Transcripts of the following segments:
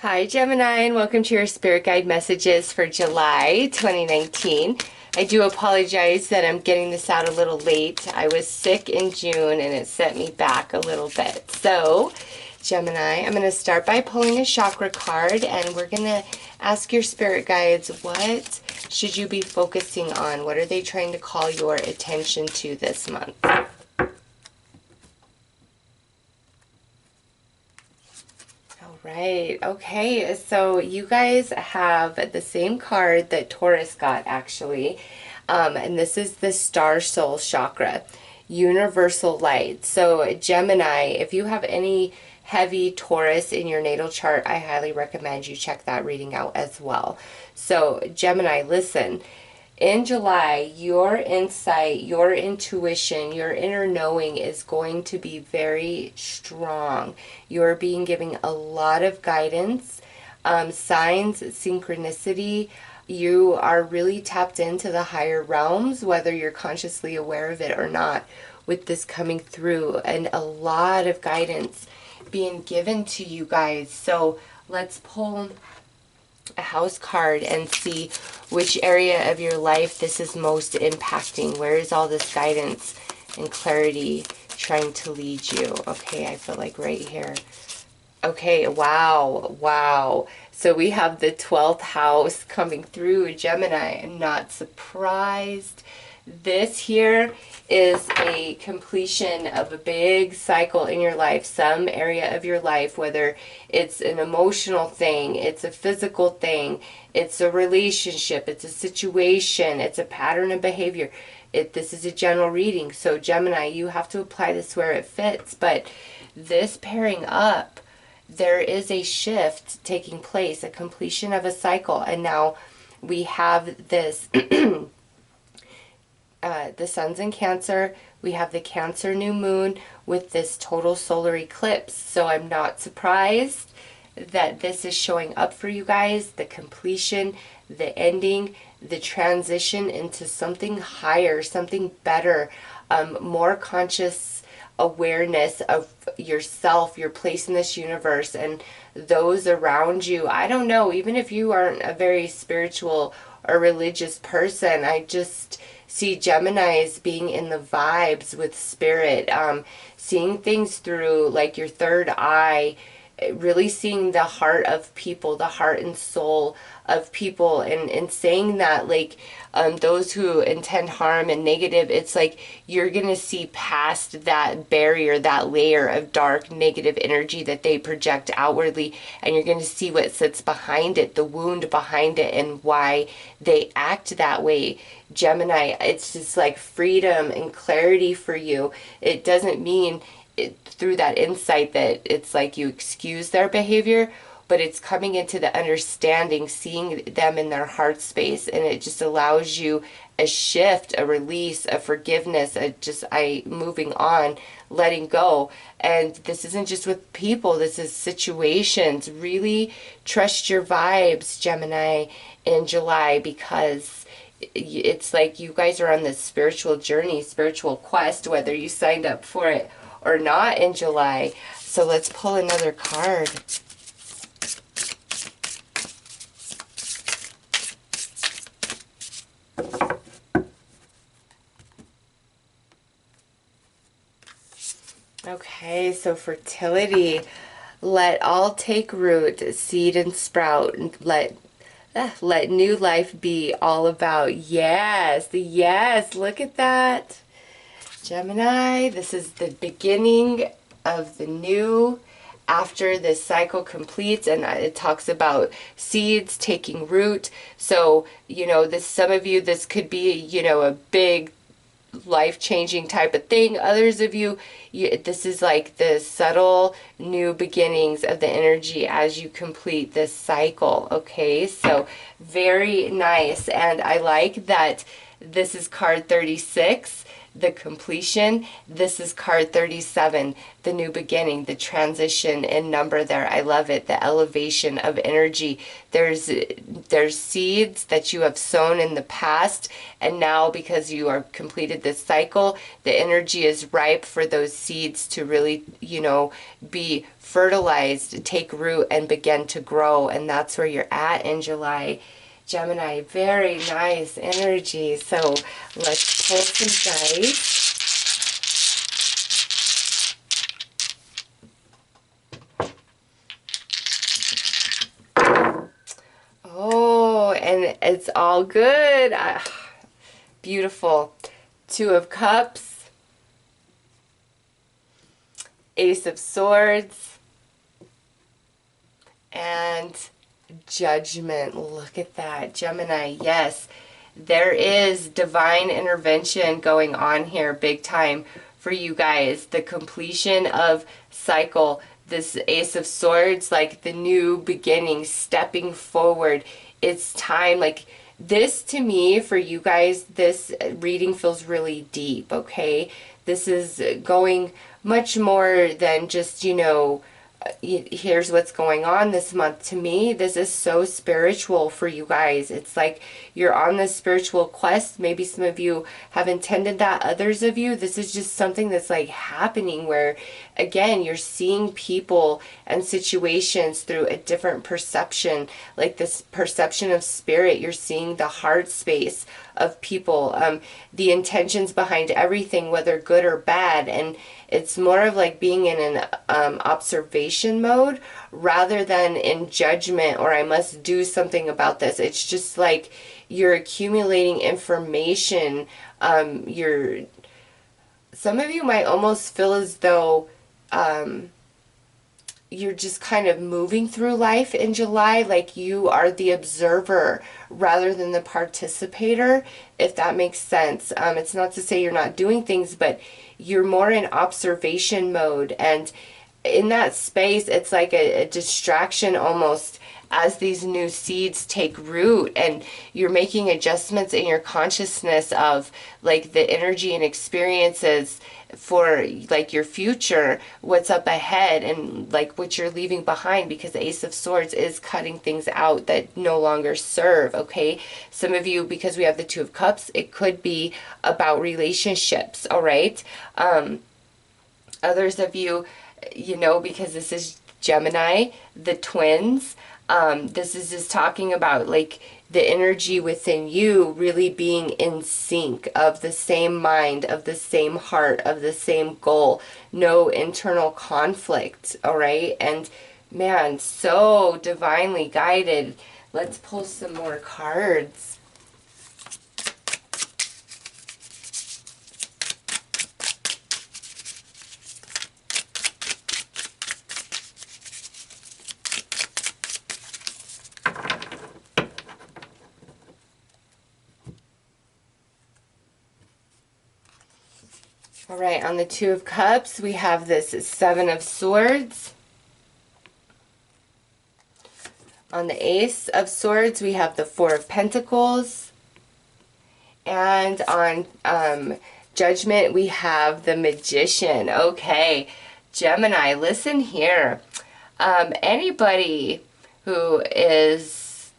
Hi Gemini, and welcome to your Spirit Guide messages for July 2019. I do apologize that I'm getting this out a little late. I was sick in June and it set me back a little bit. So, Gemini, I'm going to start by pulling a chakra card, and we're going to ask your spirit guides, what should you be focusing on? What are they trying to call your attention to this month? Right. Okay. So you guys have the same card that Taurus got, actually. And this is the Star Soul Chakra, Universal Light. So Gemini, if you have any heavy Taurus in your natal chart, I highly recommend you check that reading out as well. So Gemini, listen. In July, your insight, your intuition, your inner knowing is going to be very strong. You're being given a lot of guidance, signs, synchronicity. You are really tapped into the higher realms, whether you're consciously aware of it or not, with this coming through, and a lot of guidance being given to you guys. So let's pull a house card and see which area of your life this is most impacting. Where is all this guidance and clarity trying to lead you? Okay, I feel like right here. Okay, wow. So we have the 12th house coming through, Gemini. I'm not surprised. This here is a completion of a big cycle in your life, some area of your life, whether it's an emotional thing, it's a physical thing, it's a relationship, it's a situation, it's a pattern of behavior. This is a general reading, so Gemini, you have to apply this where it fits. But this pairing up, there is a shift taking place, a completion of a cycle, and now we have this the sun's in Cancer. We have the Cancer new moon with this total solar eclipse. So I'm not surprised that this is showing up for you guys. The completion, the ending, the transition into something higher, something better, more conscious awareness of yourself, your place in this universe, and those around you. I don't know, even if you aren't a very spiritual or religious person, I just see Geminis being in the vibes with spirit, seeing things through like your third eye, really seeing the heart of people, the heart and soul of people, and saying that, like, those who intend harm and negative, it's like you're gonna see past that barrier, that layer of dark negative energy that they project outwardly, and you're gonna see what sits behind it, the wound behind it, and why they act that way. Gemini, it's just like freedom and clarity for you. It doesn't mean through that insight that it's like you excuse their behavior, but it's coming into the understanding, seeing them in their heart space, and it just allows you a shift, a release, a forgiveness, a moving on, letting go. And this isn't just with people, this is situations. Really trust your vibes, Gemini, in July, because it's like you guys are on this spiritual journey, spiritual quest, whether you signed up for it or not in July. So let's pull another card. Okay, so fertility. Let all take root, seed and sprout. Let new life be all about. Yes, look at that. Gemini, this is the beginning of the new after this cycle completes, and it talks about seeds taking root. So, some of you, this could be, a big life-changing type of thing. Others of you, this is like the subtle new beginnings of the energy as you complete this cycle. Okay, so very nice. And I like that This is card 36, the completion. This is card 37, the new beginning, the transition in number there. I love it, the elevation of energy. There's seeds that you have sown in the past, and now because you are completed this cycle, the energy is ripe for those seeds to really, you know, be fertilized, take root, and begin to grow. And that's where you're at in July. Gemini, very nice energy. So let's pull some dice. Oh, and it's all good. Beautiful. Two of Cups. Ace of Swords. And Judgment. Look at that, Gemini. Yes, there is divine intervention going on here big time for you guys. The completion of cycle, this Ace of Swords, like the new beginning, stepping forward. It's time. Like this, to me, for you guys, this reading feels really deep, okay? This is going much more than just, you know, here's what's going on this month. To me, this is so spiritual for you guys. It's like you're on this spiritual quest. Maybe some of you have intended that. Others of you, this is just something that's like happening where, again, you're seeing people and situations through a different perception, like this perception of spirit. You're seeing the heart space of people, the intentions behind everything, whether good or bad. And it's more of like being in an observation mode rather than in judgment or I must do something about this. It's just like you're accumulating information. Some of you might almost feel as though you're just kind of moving through life in July, like you are the observer rather than the participator, if that makes sense. It's not to say you're not doing things, but you're more in observation mode. And in that space, it's like a distraction almost as these new seeds take root, and you're making adjustments in your consciousness of like the energy and experiences for like your future, what's up ahead, and like what you're leaving behind, because the Ace of Swords is cutting things out that no longer serve, okay? Some of you, because we have the Two of Cups, it could be about relationships, all right? Others of you, you know, because this is Gemini, the twins, this is just talking about like the energy within you really being in sync, of the same mind, of the same heart, of the same goal, no internal conflict, all right? And man, so divinely guided. Let's pull some more cards. All right, on the Two of Cups, we have this Seven of Swords. On the Ace of Swords, we have the Four of Pentacles. And on Judgment, we have the Magician. Okay, Gemini, listen here. Anybody who is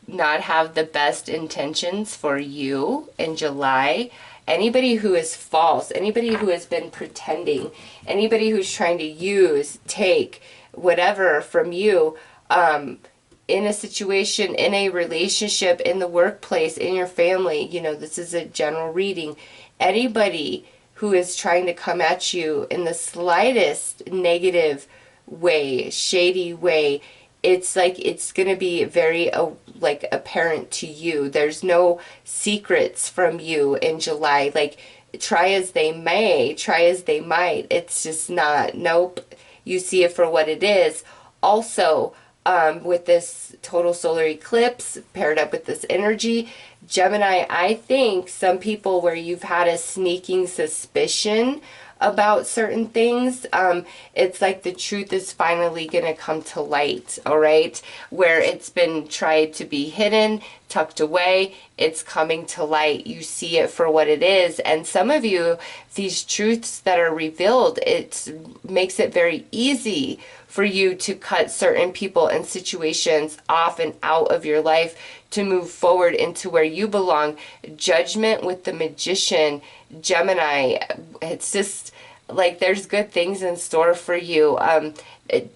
not have the best intentions for you in July, anybody who is false, anybody who has been pretending, anybody who's trying to use, take, whatever from you, in a situation, in a relationship, in the workplace, in your family, you know, this is a general reading. Anybody who is trying to come at you in the slightest negative way, shady way, it's like it's going to be very like apparent to you. There's no secrets from you in July. Like, try as they may, try as they might, it's just not. Nope. You see it for what it is. Also, with this total solar eclipse paired up with this energy, Gemini, I think some people where you've had a sneaking suspicion about certain things. It's like the truth is finally going to come to light, all right? Where it's been tried to be hidden, tucked away, it's coming to light. You see it for what it is. And some of you, these truths that are revealed, it makes it very easy for you to cut certain people and situations off and out of your life to move forward into where you belong. Judgment with the Magician, Gemini, it's just like there's good things in store for you.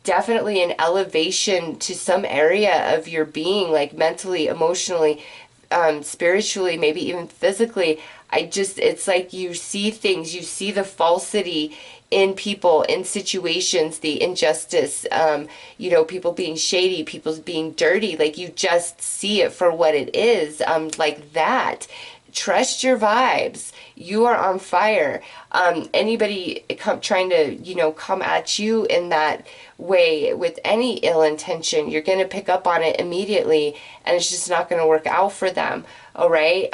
Definitely an elevation to some area of your being, like mentally, emotionally, spiritually, maybe even physically. It's like you see things, you see the falsity in people, in situations, the injustice, people being shady, people being dirty. Like you just see it for what it is, like that. Trust your vibes. You are on fire. Anybody trying to, come at you in that way with any ill intention, you're going to pick up on it immediately, and it's just not going to work out for them. All right.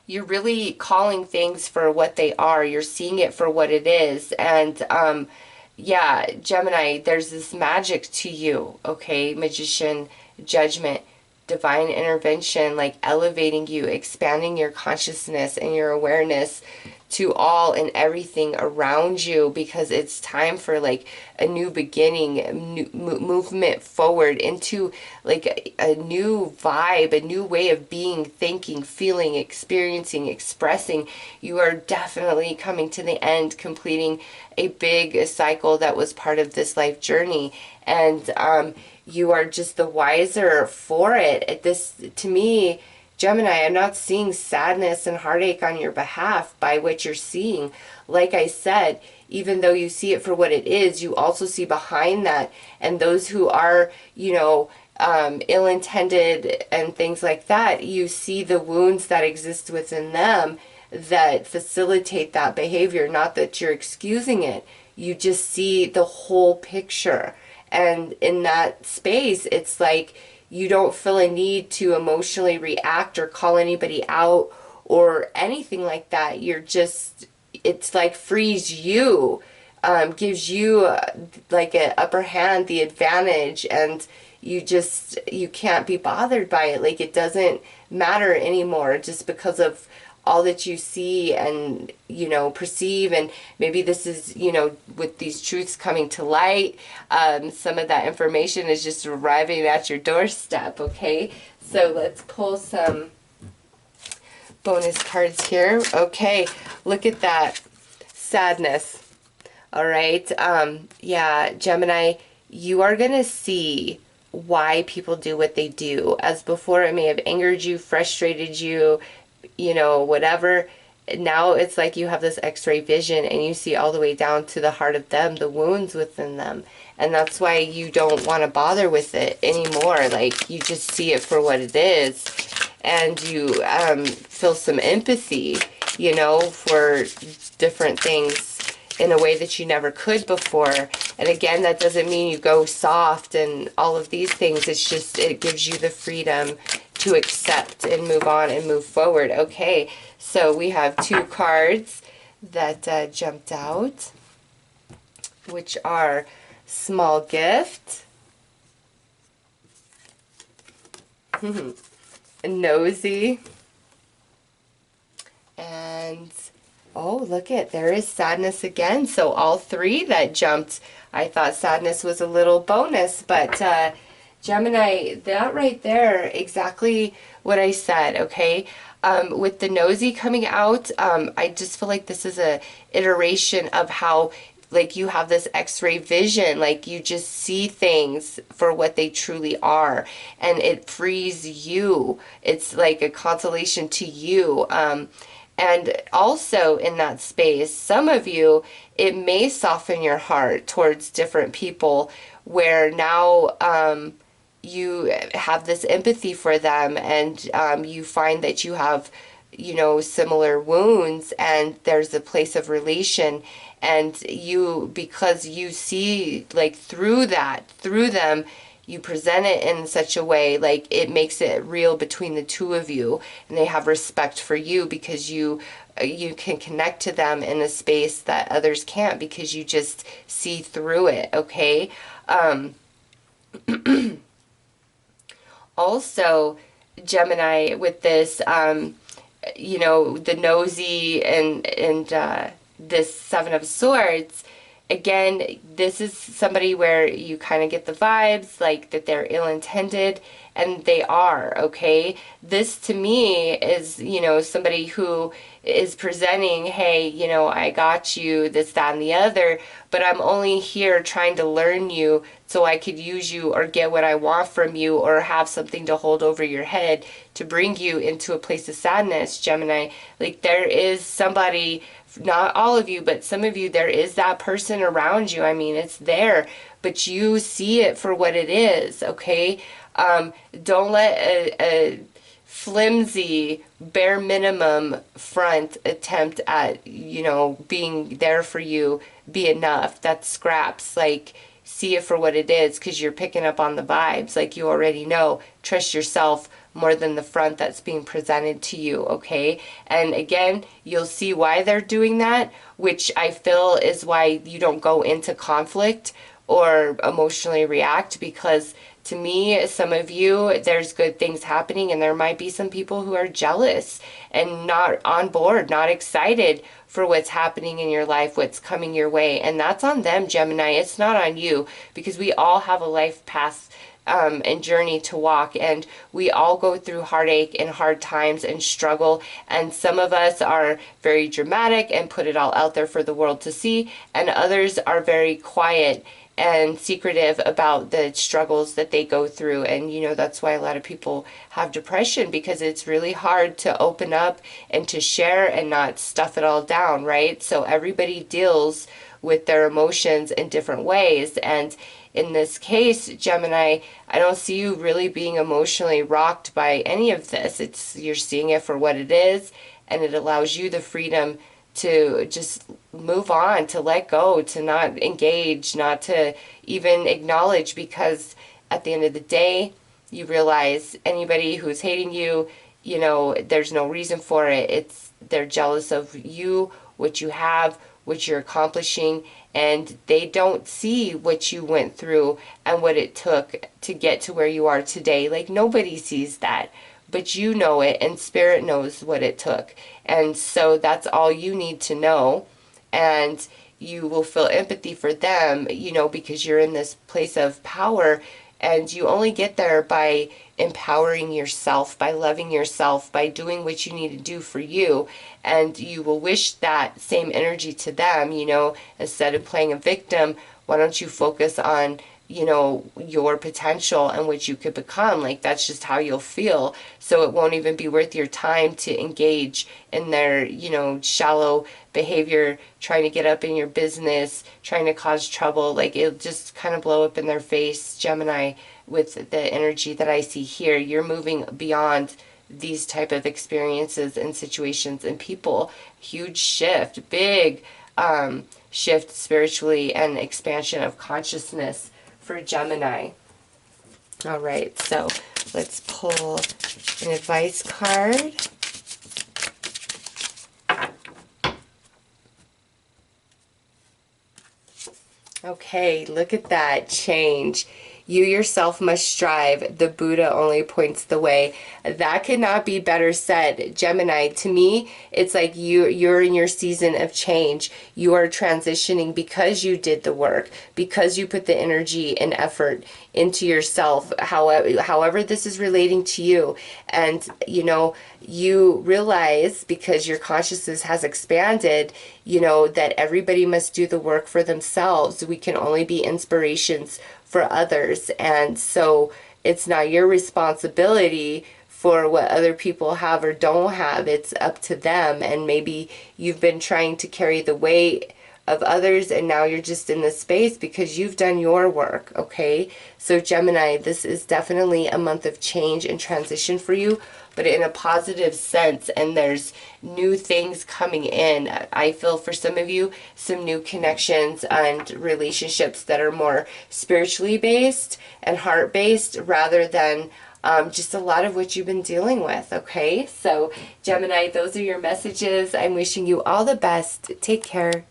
You're really calling things for what they are. You're seeing it for what it is. And, yeah, Gemini, there's this magic to you, okay? Magician, Judgment, divine intervention, like elevating you, expanding your consciousness and your awareness to all and everything around you, because it's time for like a new beginning, new movement forward into like a new vibe, a new way of being, thinking, feeling, experiencing, expressing. You are definitely coming to the end, completing a big cycle that was part of this life journey. And you are just the wiser for it. This, to me, Gemini, I'm not seeing sadness and heartache on your behalf by what you're seeing. Like I said, even though you see it for what it is, you also see behind that. And those who are, ill-intended and things like that, you see the wounds that exist within them that facilitate that behavior. Not that you're excusing it. You just see the whole picture. And in that space, it's like you don't feel a need to emotionally react or call anybody out or anything like that. You're just, it's like frees you, gives you like an upper hand, the advantage, and you can't be bothered by it. Like it doesn't matter anymore just because of all that you see and, perceive. And maybe this is, with these truths coming to light, some of that information is just arriving at your doorstep, okay? So let's pull some bonus cards here. Okay, look at that. Sadness. All right. Yeah, Gemini, you are going to see why people do what they do. As before, it may have angered you, frustrated you, whatever. Now it's like you have this x-ray vision and you see all the way down to the heart of them, the wounds within them. And that's why you don't want to bother with it anymore. Like you just see it for what it is. And you feel some empathy, for different things in a way that you never could before. And again, that doesn't mean you go soft and all of these things. It's just, it gives you the freedom to accept and move on and move forward. Okay, so we have two cards that jumped out, which are small gift, nosy, and oh, look it, there is sadness again. So all three that jumped, I thought sadness was a little bonus, but Gemini, that right there, exactly what I said, okay? With the nosy coming out, I just feel like this is a iteration of how, like, you have this x-ray vision, like you just see things for what they truly are, and it frees you. It's like a consolation to you. And also in that space, some of you, it may soften your heart towards different people where now you have this empathy for them, and you find that you have, similar wounds, and there's a place of relation, and you, because you see like through them, you present it in such a way like it makes it real between the two of you, and they have respect for you because you can connect to them in a space that others can't because you just see through it, okay? Also, Gemini, with this, you know, the nosy and this Seven of Swords, again, this is somebody where you kind of get the vibes like that they're ill-intended, and they are, okay? This to me is, you know, somebody who is presenting, hey, you know, I got you, this, that, and the other, but I'm only here trying to learn you so I could use you or get what I want from you or have something to hold over your head to bring you into a place of sadness, Gemini. Like, there is somebody, not all of you, but some of you, there is that person around you. I mean, it's there, but you see it for what it is, okay? Don't let a flimsy, bare minimum front attempt at, you know, being there for you be enough. That's scraps. Like, see it for what it is, because you're picking up on the vibes. Like, you already know. Trust yourself more than the front that's being presented to you, okay? And again, you'll see why they're doing that, which I feel is why you don't go into conflict or emotionally react, because to me, some of you, there's good things happening, and there might be some people who are jealous and not on board, not excited for what's happening in your life, what's coming your way. And that's on them, Gemini. It's not on you, because we all have a life path and journey to walk, and we all go through heartache and hard times and struggle, and some of us are very dramatic and put it all out there for the world to see, and others are very quiet and secretive about the struggles that they go through. And you know, that's why a lot of people have depression, because it's really hard to open up and to share and not stuff it all down, right? So everybody deals with their emotions in different ways, and in this case, Gemini, I don't see you really being emotionally rocked by any of this. It's, you're seeing it for what it is, and it allows you the freedom to just move on, to let go, to not engage, not to even acknowledge, because at the end of the day, you realize anybody who's hating you, you know, there's no reason for it. It's, they're jealous of you, what you have, what you're accomplishing, and they don't see what you went through and what it took to get to where you are today. Like, nobody sees that, but you know it, and Spirit knows what it took. And so that's all you need to know, and you will feel empathy for them, you know, because you're in this place of power, and you only get there by empowering yourself, by loving yourself, by doing what you need to do for you. And you will wish that same energy to them, you know, instead of playing a victim. Why don't you focus on, you know, your potential and what you could become? Like, that's just how you'll feel. So it won't even be worth your time to engage in their, you know, shallow behavior, trying to get up in your business, trying to cause trouble. Like, it'll just kind of blow up in their face, Gemini, with the energy that I see here. You're moving beyond these type of experiences and situations and people. Huge shift, big shift spiritually, and expansion of consciousness for Gemini. All right, so let's pull an advice card. Okay, look at that change. You yourself must strive. The Buddha only points the way. That could not be better said, Gemini. To me, it's like you're in your season of change. You are transitioning because you did the work, because you put the energy and effort into yourself, however this is relating to you. And, you know, you realize, because your consciousness has expanded, you know, that everybody must do the work for themselves. We can only be inspirations for others. And so it's not your responsibility for what other people have or don't have. It's up to them. And maybe you've been trying to carry the weight of others, and now you're just in this space because you've done your work, okay? So Gemini, this is definitely a month of change and transition for you, but in a positive sense, and there's new things coming in. I feel for some of you, some new connections and relationships that are more spiritually based and heart based rather than just a lot of what you've been dealing with, okay? So Gemini, those are your messages. I'm wishing you all the best. Take care.